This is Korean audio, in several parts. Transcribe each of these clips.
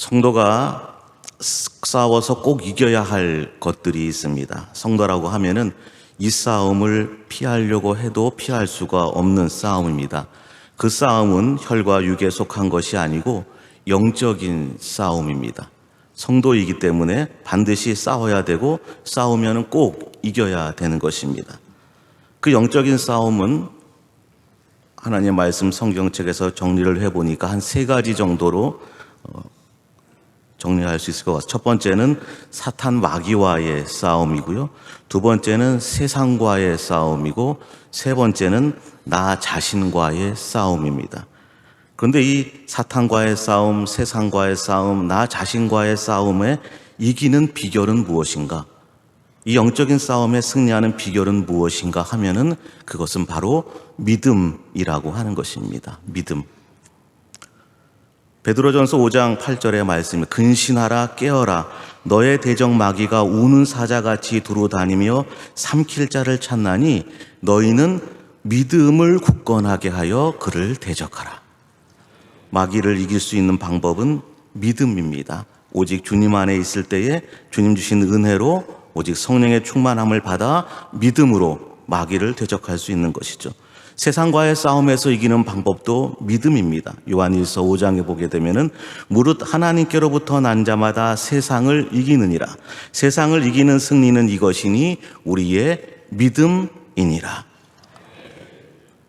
성도가 싸워서 꼭 이겨야 할 것들이 있습니다. 성도라고 하면은 이 싸움을 피하려고 해도 피할 수가 없는 싸움입니다. 그 싸움은 혈과 육에 속한 것이 아니고 영적인 싸움입니다. 성도이기 때문에 반드시 싸워야 되고 싸우면 꼭 이겨야 되는 것입니다. 그 영적인 싸움은 하나님의 말씀 성경책에서 정리를 해보니까 한 3가지 정도로 정리할 수 있을 것 같아요. 첫 번째는 사탄 마귀와의 싸움이고요. 두 번째는 세상과의 싸움이고, 세 번째는 나 자신과의 싸움입니다. 그런데 이 사탄과의 싸움, 세상과의 싸움, 나 자신과의 싸움에 이기는 비결은 무엇인가? 이 영적인 싸움에 승리하는 비결은 무엇인가 하면은 그것은 바로 믿음이라고 하는 것입니다. 믿음. 베드로전서 5장 8절의 말씀이 근신하라 깨어라 너의 대적 마귀가 우는 사자같이 두루다니며 삼킬 자를 찾나니 너희는 믿음을 굳건하게 하여 그를 대적하라. 마귀를 이길 수 있는 방법은 믿음입니다. 오직 주님 안에 있을 때에 주님 주신 은혜로 오직 성령의 충만함을 받아 믿음으로 마귀를 대적할 수 있는 것이죠. 세상과의 싸움에서 이기는 방법도 믿음입니다. 요한일서 5장에 보게 되면은 무릇 하나님께로부터 난 자마다 세상을 이기느니라. 세상을 이기는 승리는 이것이니 우리의 믿음이니라.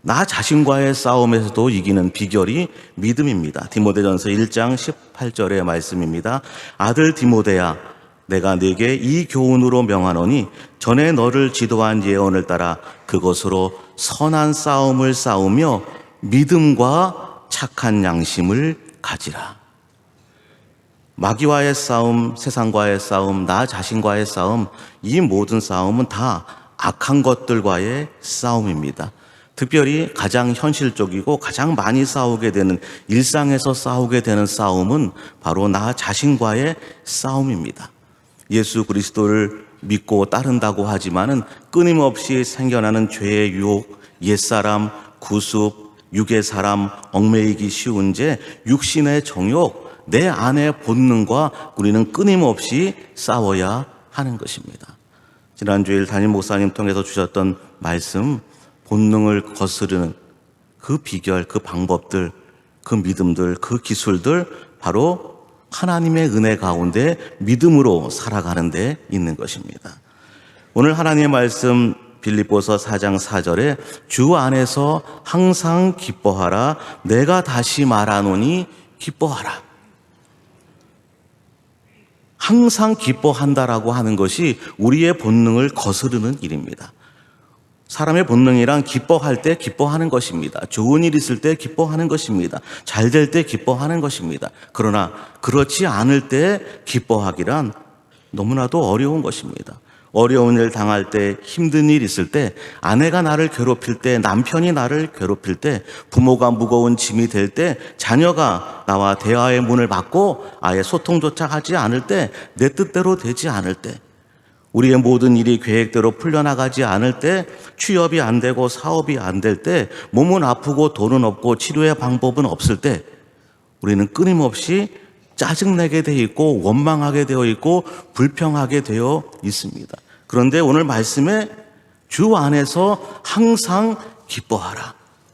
나 자신과의 싸움에서도 이기는 비결이 믿음입니다. 디모데전서 1장 18절의 말씀입니다. 아들 디모데야 내가 네게 이 교훈으로 명하노니 전에 너를 지도한 예언을 따라 그것으로 선한 싸움을 싸우며 믿음과 착한 양심을 가지라. 마귀와의 싸움, 세상과의 싸움, 나 자신과의 싸움, 이 모든 싸움은 다 악한 것들과의 싸움입니다. 특별히 가장 현실적이고 가장 많이 싸우게 되는, 일상에서 싸우게 되는 싸움은 바로 나 자신과의 싸움입니다. 예수 그리스도를 믿고 따른다고 하지만은 끊임없이 생겨나는 죄의 유혹, 옛사람, 구습, 육의 사람, 얽매이기 쉬운 죄, 육신의 정욕, 내 안의 본능과 우리는 끊임없이 싸워야 하는 것입니다. 지난주일 담임 목사님 통해서 주셨던 말씀, 본능을 거스르는 그 비결, 그 방법들, 그 믿음들, 그 기술들, 바로 하나님의 은혜 가운데 믿음으로 살아가는 데 있는 것입니다. 오늘 하나님의 말씀 빌립보서 4장 4절에 주 안에서 항상 기뻐하라 내가 다시 말하노니 기뻐하라. 항상 기뻐한다라고 하는 것이 우리의 본능을 거스르는 일입니다. 사람의 본능이란 기뻐할 때 기뻐하는 것입니다. 좋은 일 있을 때 기뻐하는 것입니다. 잘 될 때 기뻐하는 것입니다. 그러나 그렇지 않을 때 기뻐하기란 너무나도 어려운 것입니다. 어려운 일 당할 때, 힘든 일 있을 때, 아내가 나를 괴롭힐 때, 남편이 나를 괴롭힐 때, 부모가 무거운 짐이 될 때, 자녀가 나와 대화의 문을 막고 아예 소통조차 하지 않을 때, 내 뜻대로 되지 않을 때, 우리의 모든 일이 계획대로 풀려나가지 않을 때, 취업이 안 되고 사업이 안 될 때, 몸은 아프고 돈은 없고 치료의 방법은 없을 때, 우리는 끊임없이 짜증내게 되어 있고 원망하게 되어 있고 불평하게 되어 있습니다. 그런데 오늘 말씀에 주 안에서 항상 기뻐하라.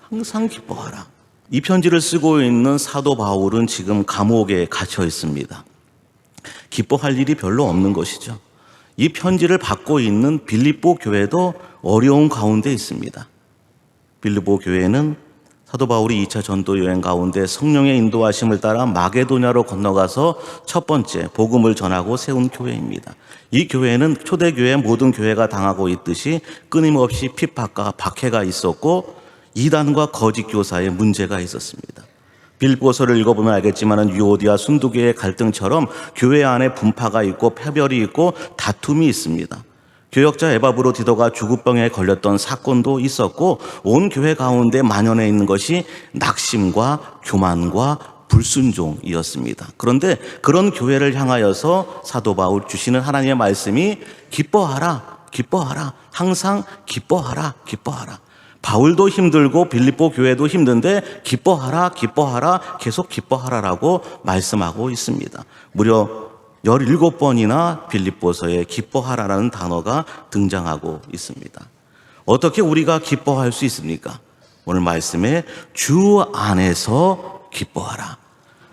항상 기뻐하라. 이 편지를 쓰고 있는 사도 바울은 지금 감옥에 갇혀 있습니다. 기뻐할 일이 별로 없는 것이죠. 이 편지를 받고 있는 빌립보 교회도 어려운 가운데 있습니다. 빌립보 교회는 사도 바울이 2차 전도 여행 가운데 성령의 인도하심을 따라 마게도냐로 건너가서 첫 번째 복음을 전하고 세운 교회입니다. 이 교회는 초대교회 모든 교회가 당하고 있듯이 끊임없이 핍박과 박해가 있었고 이단과 거짓 교사의 문제가 있었습니다. 빌립보서를 읽어보면 알겠지만 유오디아 순두교의 갈등처럼 교회 안에 분파가 있고 패별이 있고 다툼이 있습니다. 교역자 에바브로디도가 죽을병에 걸렸던 사건도 있었고 온 교회 가운데 만연해 있는 것이 낙심과 교만과 불순종이었습니다. 그런데 그런 교회를 향하여서 사도 바울 주시는 하나님의 말씀이 기뻐하라, 기뻐하라, 항상 기뻐하라, 기뻐하라. 바울도 힘들고 빌립보 교회도 힘든데 기뻐하라, 기뻐하라, 계속 기뻐하라라고 말씀하고 있습니다. 무려 17번이나 빌립보서에 기뻐하라라는 단어가 등장하고 있습니다. 어떻게 우리가 기뻐할 수 있습니까? 오늘 말씀에 주 안에서 기뻐하라.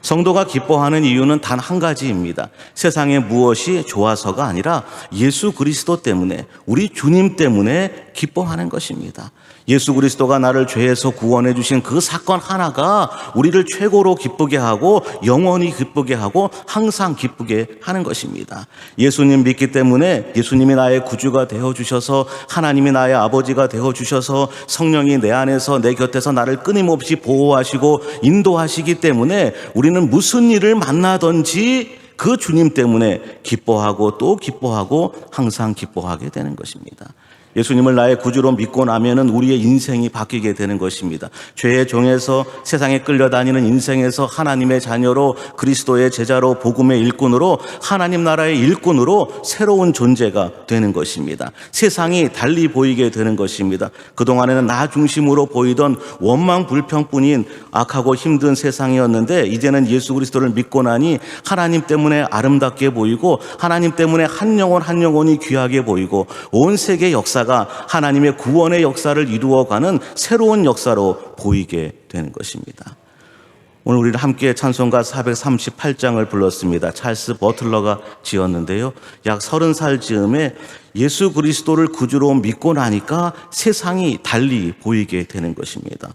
성도가 기뻐하는 이유는 단 한 가지입니다. 세상에 무엇이 좋아서가 아니라 예수 그리스도 때문에, 우리 주님 때문에 기뻐하는 것입니다. 예수 그리스도가 나를 죄에서 구원해 주신 그 사건 하나가 우리를 최고로 기쁘게 하고 영원히 기쁘게 하고 항상 기쁘게 하는 것입니다. 예수님 믿기 때문에 예수님이 나의 구주가 되어주셔서, 하나님이 나의 아버지가 되어주셔서, 성령이 내 안에서 내 곁에서 나를 끊임없이 보호하시고 인도하시기 때문에 우리는 무슨 일을 만나든지 그 주님 때문에 기뻐하고 또 기뻐하고 항상 기뻐하게 되는 것입니다. 예수님을 나의 구주로 믿고 나면은 우리의 인생이 바뀌게 되는 것입니다. 죄의 종에서 세상에 끌려다니는 인생에서 하나님의 자녀로, 그리스도의 제자로, 복음의 일꾼으로, 하나님 나라의 일꾼으로 새로운 존재가 되는 것입니다. 세상이 달리 보이게 되는 것입니다. 그동안에는 나 중심으로 보이던 원망 불평뿐인 악하고 힘든 세상이었는데 이제는 예수 그리스도를 믿고 나니 하나님 때문에 아름답게 보이고, 하나님 때문에 한 영혼 한 영혼이 귀하게 보이고, 온 세계 역사가 하나님의 구원의 역사를 이루어가는 새로운 역사로 보이게 되는 것입니다. 오늘 우리는 함께 찬송가 438장을 불렀습니다. 찰스 버틀러가 지었는데요. 약 30살 즈음에 예수 그리스도를 구주로 믿고 나니까 세상이 달리 보이게 되는 것입니다.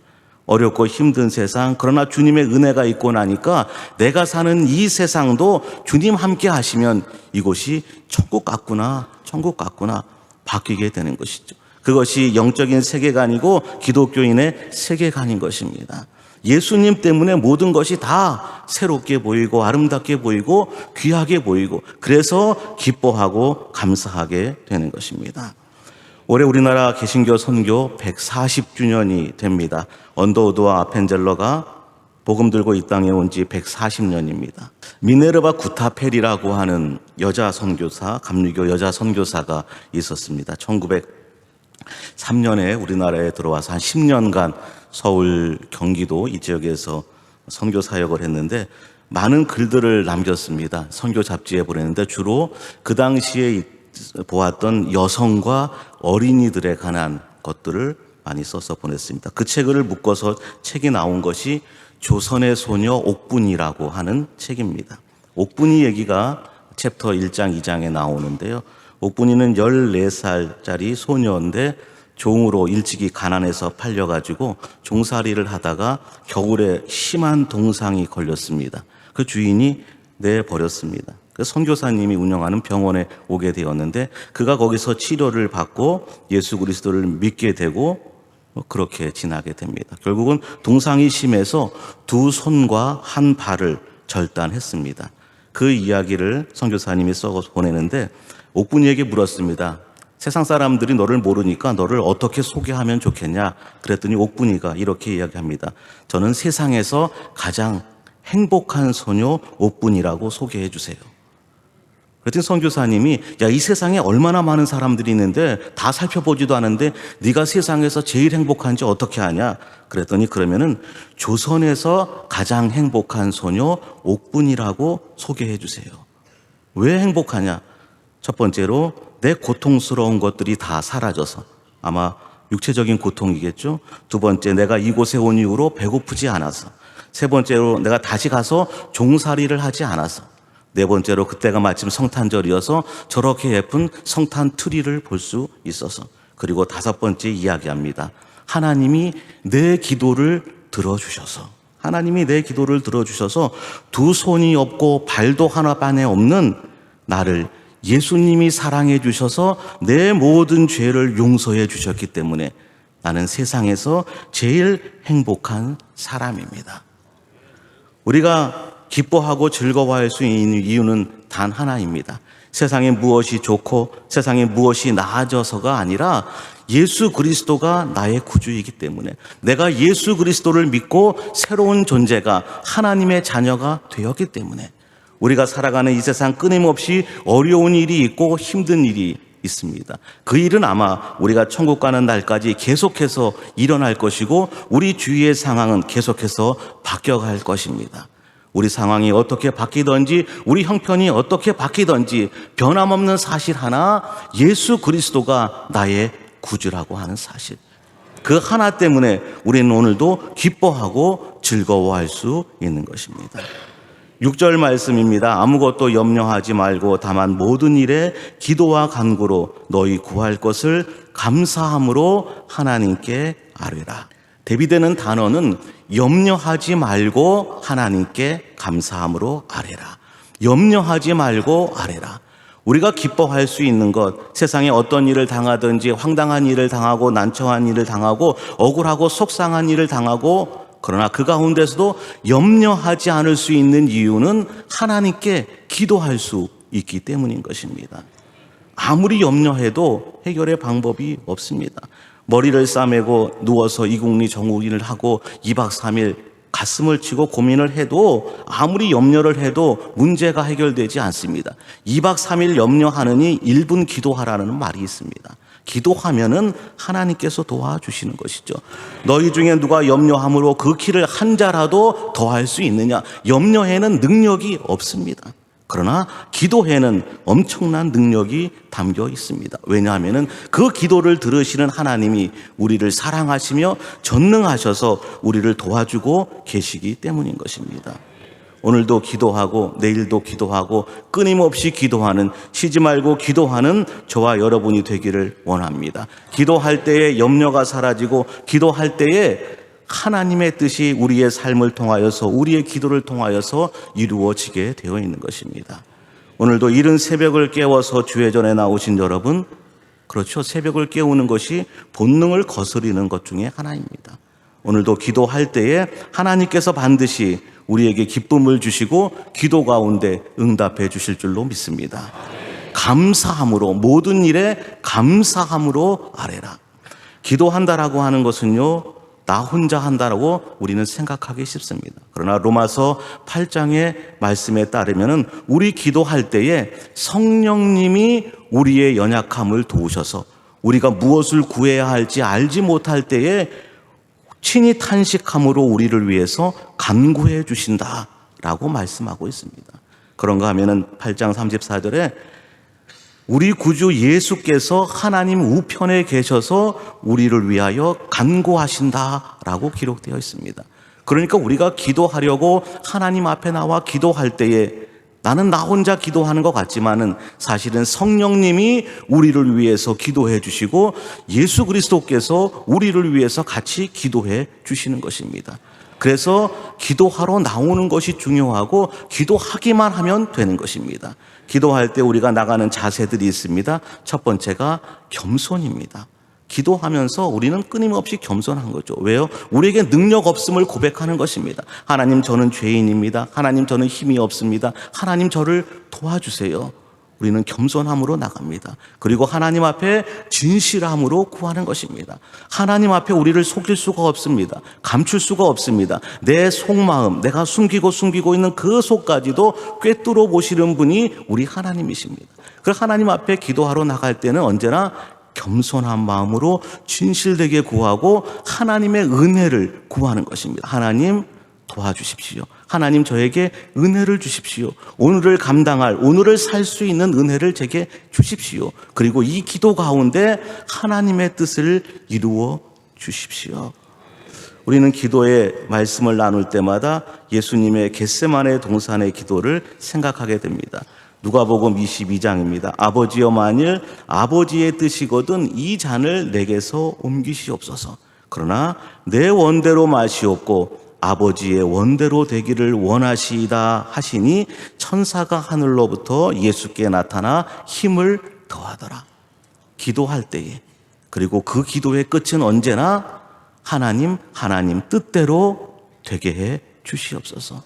어렵고 힘든 세상, 그러나 주님의 은혜가 있고 나니까 내가 사는 이 세상도 주님 함께 하시면 이곳이 천국 같구나, 천국 같구나 바뀌게 되는 것이죠. 그것이 영적인 세계관이고 기독교인의 세계관인 것입니다. 예수님 때문에 모든 것이 다 새롭게 보이고 아름답게 보이고 귀하게 보이고, 그래서 기뻐하고 감사하게 되는 것입니다. 올해 우리나라 개신교 선교 140주년이 됩니다. 언더우드와 아펜젤러가 복음 들고 이 땅에 온 지 140년입니다. 미네르바 구타펠이라고 하는 여자 선교사, 감리교 여자 선교사가 있었습니다. 1903년에 우리나라에 들어와서 한 10년간 서울, 경기도 이 지역에서 선교 사역을 했는데 많은 글들을 남겼습니다. 선교 잡지에 보냈는데 주로 그 당시에 보았던 여성과 어린이들에 관한 것들을 많이 써서 보냈습니다. 그 책을 묶어서 책이 나온 것이 조선의 소녀 옥분이라고 하는 책입니다. 옥분이 얘기가 챕터 1장 2장에 나오는데요. 옥분이는 14살짜리 소녀인데 종으로 일찍이 가난해서 팔려가지고 종살이를 하다가 겨울에 심한 동상이 걸렸습니다. 그 주인이 내버렸습니다. 그 선교사님이 운영하는 병원에 오게 되었는데 그가 거기서 치료를 받고 예수 그리스도를 믿게 되고 그렇게 지나게 됩니다. 결국은 동상이 심해서 두 손과 한 발을 절단했습니다. 그 이야기를 선교사님이 써서 보내는데 옥분이에게 물었습니다. 세상 사람들이 너를 모르니까 너를 어떻게 소개하면 좋겠냐? 그랬더니 옥분이가 이렇게 이야기합니다. 저는 세상에서 가장 행복한 소녀 옥분이라고 소개해 주세요. 그랬더니 선교사님이 야, 이 세상에 얼마나 많은 사람들이 있는데 다 살펴보지도 않은데 네가 세상에서 제일 행복한지 어떻게 아냐? 그랬더니 그러면은 조선에서 가장 행복한 소녀 옥분이라고 소개해 주세요. 왜 행복하냐? 첫 번째로 내 고통스러운 것들이 다 사라져서, 아마 육체적인 고통이겠죠. 두 번째, 내가 이곳에 온 이후로 배고프지 않아서. 세 번째로, 내가 다시 가서 종살이를 하지 않아서. 네 번째로, 그때가 마침 성탄절이어서 저렇게 예쁜 성탄 트리를 볼 수 있어서. 그리고 다섯 번째 이야기합니다. 하나님이 내 기도를 들어주셔서, 하나님이 내 기도를 들어주셔서 두 손이 없고 발도 하나반에 없는 나를 예수님이 사랑해 주셔서 내 모든 죄를 용서해 주셨기 때문에 나는 세상에서 제일 행복한 사람입니다. 우리가 기뻐하고 즐거워할 수 있는 이유는 단 하나입니다. 세상에 무엇이 좋고 세상에 무엇이 나아져서가 아니라 예수 그리스도가 나의 구주이기 때문에, 내가 예수 그리스도를 믿고 새로운 존재가, 하나님의 자녀가 되었기 때문에, 우리가 살아가는 이 세상 끊임없이 어려운 일이 있고 힘든 일이 있습니다. 그 일은 아마 우리가 천국 가는 날까지 계속해서 일어날 것이고 우리 주위의 상황은 계속해서 바뀌어갈 것입니다. 우리 상황이 어떻게 바뀌든지 우리 형편이 어떻게 바뀌든지 변함없는 사실 하나, 예수 그리스도가 나의 구주라고 하는 사실. 그 하나 때문에 우리는 오늘도 기뻐하고 즐거워할 수 있는 것입니다. 6절 말씀입니다. 아무것도 염려하지 말고 다만 모든 일에 기도와 간구로 너희 구할 것을 감사함으로 하나님께 아뢰라. 대비되는 단어는 염려하지 말고 하나님께 감사함으로 아뢰라. 염려하지 말고 아뢰라. 우리가 기뻐할 수 있는 것, 세상에 어떤 일을 당하든지 황당한 일을 당하고 난처한 일을 당하고 억울하고 속상한 일을 당하고, 그러나 그 가운데서도 염려하지 않을 수 있는 이유는 하나님께 기도할 수 있기 때문인 것입니다. 아무리 염려해도 해결의 방법이 없습니다. 머리를 싸매고 누워서 이국리정국리를 하고 2박 3일 가슴을 치고 고민을 해도 아무리 염려를 해도 문제가 해결되지 않습니다. 2박 3일 염려하느니 1분 기도하라는 말이 있습니다. 기도하면은 하나님께서 도와주시는 것이죠. 너희 중에 누가 염려함으로 그 키를 한 자라도 더할 수 있느냐? 염려에는 능력이 없습니다. 그러나 기도에는 엄청난 능력이 담겨 있습니다. 왜냐하면 그 기도를 들으시는 하나님이 우리를 사랑하시며 전능하셔서 우리를 도와주고 계시기 때문인 것입니다. 오늘도 기도하고 내일도 기도하고 끊임없이 기도하는, 쉬지 말고 기도하는 저와 여러분이 되기를 원합니다. 기도할 때에 염려가 사라지고 기도할 때에 하나님의 뜻이 우리의 삶을 통하여서, 우리의 기도를 통하여서 이루어지게 되어 있는 것입니다. 오늘도 이른 새벽을 깨워서 주의 전에 나오신 여러분, 그렇죠. 새벽을 깨우는 것이 본능을 거스르는 것 중에 하나입니다. 오늘도 기도할 때에 하나님께서 반드시 우리에게 기쁨을 주시고 기도 가운데 응답해 주실 줄로 믿습니다. 감사함으로, 모든 일에 감사함으로 아뢰라. 기도한다라고 하는 것은요, 나 혼자 한다라고 우리는 생각하기 쉽습니다. 그러나 로마서 8장의 말씀에 따르면 우리 기도할 때에 성령님이 우리의 연약함을 도우셔서 우리가 무엇을 구해야 할지 알지 못할 때에 친히 탄식함으로 우리를 위해서 간구해 주신다라고 말씀하고 있습니다. 그런가 하면은 8장 34절에 우리 구주 예수께서 하나님 우편에 계셔서 우리를 위하여 간구하신다라고 기록되어 있습니다. 그러니까 우리가 기도하려고 하나님 앞에 나와 기도할 때에 나는 나 혼자 기도하는 것 같지만은 사실은 성령님이 우리를 위해서 기도해 주시고 예수 그리스도께서 우리를 위해서 같이 기도해 주시는 것입니다. 그래서 기도하러 나오는 것이 중요하고 기도하기만 하면 되는 것입니다. 기도할 때 우리가 나가는 자세들이 있습니다. 첫 번째가 겸손입니다. 기도하면서 우리는 끊임없이 겸손한 거죠. 왜요? 우리에게 능력 없음을 고백하는 것입니다. 하나님, 저는 죄인입니다. 하나님, 저는 힘이 없습니다. 하나님, 저를 도와주세요. 우리는 겸손함으로 나갑니다. 그리고 하나님 앞에 진실함으로 구하는 것입니다. 하나님 앞에 우리를 속일 수가 없습니다. 감출 수가 없습니다. 내 속마음, 내가 숨기고 있는 그 속까지도 꿰뚫어 보시는 분이 우리 하나님이십니다. 그 하나님 앞에 기도하러 나갈 때는 언제나 겸손한 마음으로 진실되게 구하고 하나님의 은혜를 구하는 것입니다. 하나님, 도와주십시오. 하나님, 저에게 은혜를 주십시오. 오늘을 감당할, 오늘을 살 수 있는 은혜를 제게 주십시오. 그리고 이 기도 가운데 하나님의 뜻을 이루어 주십시오. 우리는 기도의 말씀을 나눌 때마다 예수님의 겟세마네 동산의 기도를 생각하게 됩니다. 누가복음 22장입니다. 아버지여, 만일 아버지의 뜻이거든 이 잔을 내게서 옮기시옵소서. 그러나 내 원대로 마시옵고 아버지의 원대로 되기를 원하시이다 하시니 천사가 하늘로부터 예수께 나타나 힘을 더하더라. 기도할 때에, 그리고 그 기도의 끝은 언제나 하나님 뜻대로 되게 해 주시옵소서.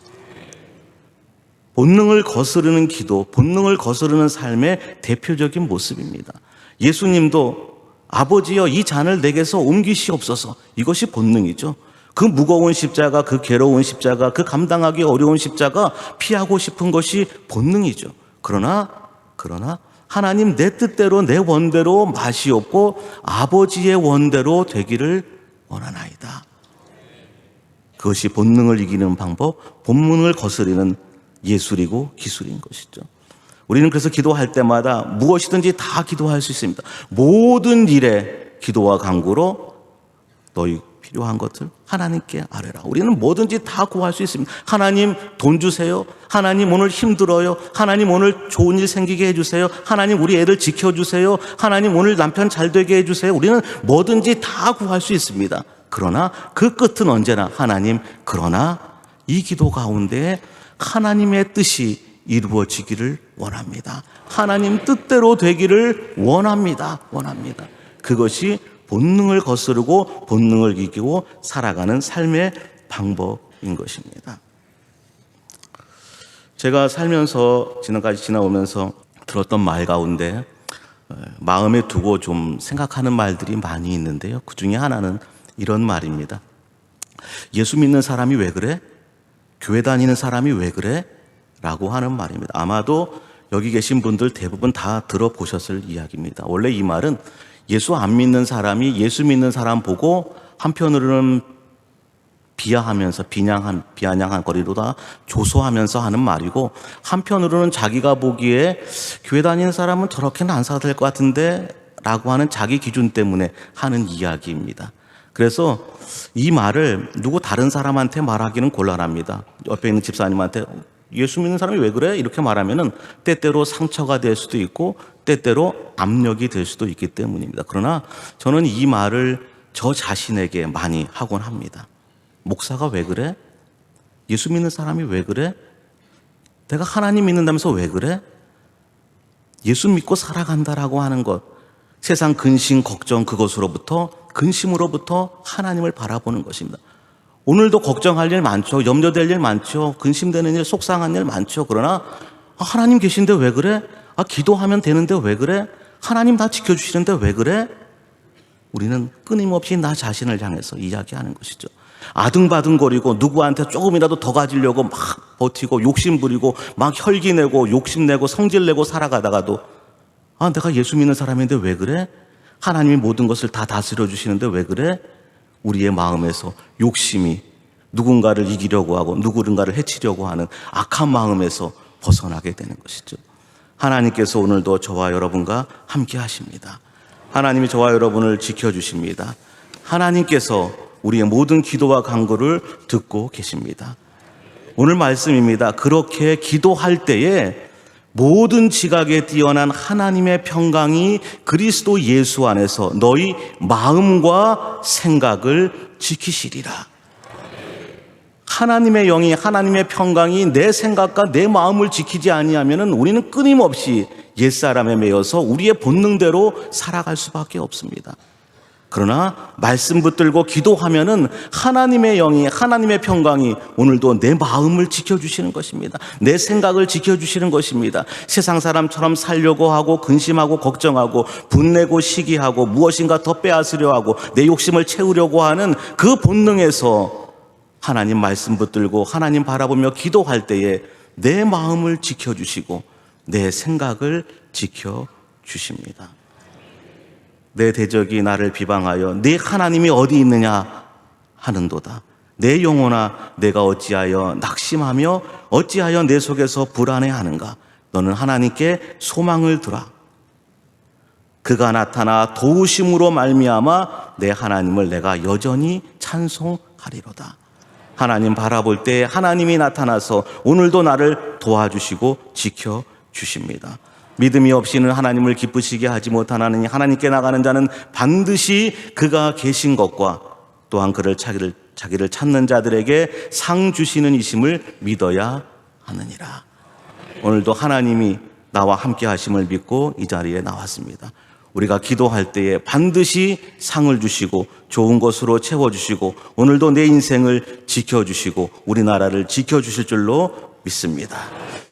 본능을 거스르는 기도, 본능을 거스르는 삶의 대표적인 모습입니다. 예수님도 아버지여, 이 잔을 내게서 옮기시옵소서. 이것이 본능이죠. 그 무거운 십자가, 그 괴로운 십자가, 그 감당하기 어려운 십자가 피하고 싶은 것이 본능이죠. 그러나 하나님 내 뜻대로 내 원대로 맛이 없고 아버지의 원대로 되기를 원하나이다. 그것이 본능을 이기는 방법, 본능을 거스르는 예술이고 기술인 것이죠. 우리는 그래서 기도할 때마다 무엇이든지 다 기도할 수 있습니다. 모든 일에 기도와 간구로 너희 필요한 것을 하나님께 아뢰라. 우리는 뭐든지 다 구할 수 있습니다. 하나님 돈 주세요. 하나님 오늘 힘들어요. 하나님 오늘 좋은 일 생기게 해주세요. 하나님 우리 애들 지켜주세요. 하나님 오늘 남편 잘 되게 해주세요. 우리는 뭐든지 다 구할 수 있습니다. 그러나 그 끝은 언제나 하나님, 그러나 이 기도 가운데 하나님의 뜻이 이루어지기를 원합니다. 하나님 뜻대로 되기를 원합니다. 그것이 본능을 거스르고 본능을 이기고 살아가는 삶의 방법인 것입니다. 제가 살면서 지금까지 지나오면서 들었던 말 가운데 마음에 두고 좀 생각하는 말들이 많이 있는데요. 그 중에 하나는 이런 말입니다. 예수 믿는 사람이 왜 그래? 교회 다니는 사람이 왜 그래? 라고 하는 말입니다. 아마도 여기 계신 분들 대부분 다 들어보셨을 이야기입니다. 원래 이 말은 예수 안 믿는 사람이 예수 믿는 사람 보고 한편으로는 비하하면서 비아냥한 거리로다 조소하면서 하는 말이고, 한편으로는 자기가 보기에 교회 다니는 사람은 저렇게는 안 살아도 될 것 같은데 라고 하는 자기 기준 때문에 하는 이야기입니다. 그래서 이 말을 누구 다른 사람한테 말하기는 곤란합니다. 옆에 있는 집사님한테 예수 믿는 사람이 왜 그래? 이렇게 말하면은 때때로 상처가 될 수도 있고 때때로 압력이 될 수도 있기 때문입니다. 그러나 저는 이 말을 저 자신에게 많이 하곤 합니다. 목사가 왜 그래? 예수 믿는 사람이 왜 그래? 내가 하나님 믿는다면서 왜 그래? 예수 믿고 살아간다라고 하는 것, 세상 근심, 걱정 그것으로부터, 근심으로부터 하나님을 바라보는 것입니다. 오늘도 걱정할 일 많죠. 염려될 일 많죠. 근심되는 일, 속상한 일 많죠. 그러나 하나님 계신데 왜 그래? 기도하면 되는데 왜 그래? 하나님 다 지켜주시는데 왜 그래? 우리는 끊임없이 나 자신을 향해서 이야기하는 것이죠. 아등바등거리고 누구한테 조금이라도 더 가지려고 막 버티고 욕심부리고 막 혈기내고 욕심내고 성질내고 살아가다가도 내가 예수 믿는 사람인데 왜 그래? 하나님이 모든 것을 다 다스려 주시는데 왜 그래? 우리의 마음에서 욕심이 누군가를 이기려고 하고 누군가를 해치려고 하는 악한 마음에서 벗어나게 되는 것이죠. 하나님께서 오늘도 저와 여러분과 함께 하십니다. 하나님이 저와 여러분을 지켜주십니다. 하나님께서 우리의 모든 기도와 간구를 듣고 계십니다. 오늘 말씀입니다. 그렇게 기도할 때에 모든 지각에 뛰어난 하나님의 평강이 그리스도 예수 안에서 너희 마음과 생각을 지키시리라. 하나님의 영이, 하나님의 평강이 내 생각과 내 마음을 지키지 아니하면은 우리는 끊임없이 옛사람에 매여서 우리의 본능대로 살아갈 수밖에 없습니다. 그러나 말씀 붙들고 기도하면은 하나님의 영이, 하나님의 평강이 오늘도 내 마음을 지켜주시는 것입니다. 내 생각을 지켜주시는 것입니다. 세상 사람처럼 살려고 하고 근심하고 걱정하고 분내고 시기하고 무엇인가 더 빼앗으려 하고 내 욕심을 채우려고 하는 그 본능에서 하나님 말씀 붙들고 하나님 바라보며 기도할 때에 내 마음을 지켜주시고 내 생각을 지켜주십니다. 내 대적이 나를 비방하여 네 하나님이 어디 있느냐 하는도다. 내 영혼아 내가 어찌하여 낙심하며 어찌하여 내 속에서 불안해하는가. 너는 하나님께 소망을 두라. 그가 나타나 도우심으로 말미암아 내 하나님을 내가 여전히 찬송하리로다. 하나님 바라볼 때 하나님이 나타나서 오늘도 나를 도와주시고 지켜주십니다. 믿음이 없이는 하나님을 기쁘시게 하지 못하나니 하나님께 나가는 자는 반드시 그가 계신 것과 또한 그를 자기를 찾는 자들에게 상 주시는 이심을 믿어야 하느니라. 오늘도 하나님이 나와 함께 하심을 믿고 이 자리에 나왔습니다. 우리가 기도할 때에 반드시 상을 주시고 좋은 것으로 채워주시고 오늘도 내 인생을 지켜주시고 우리나라를 지켜주실 줄로 믿습니다.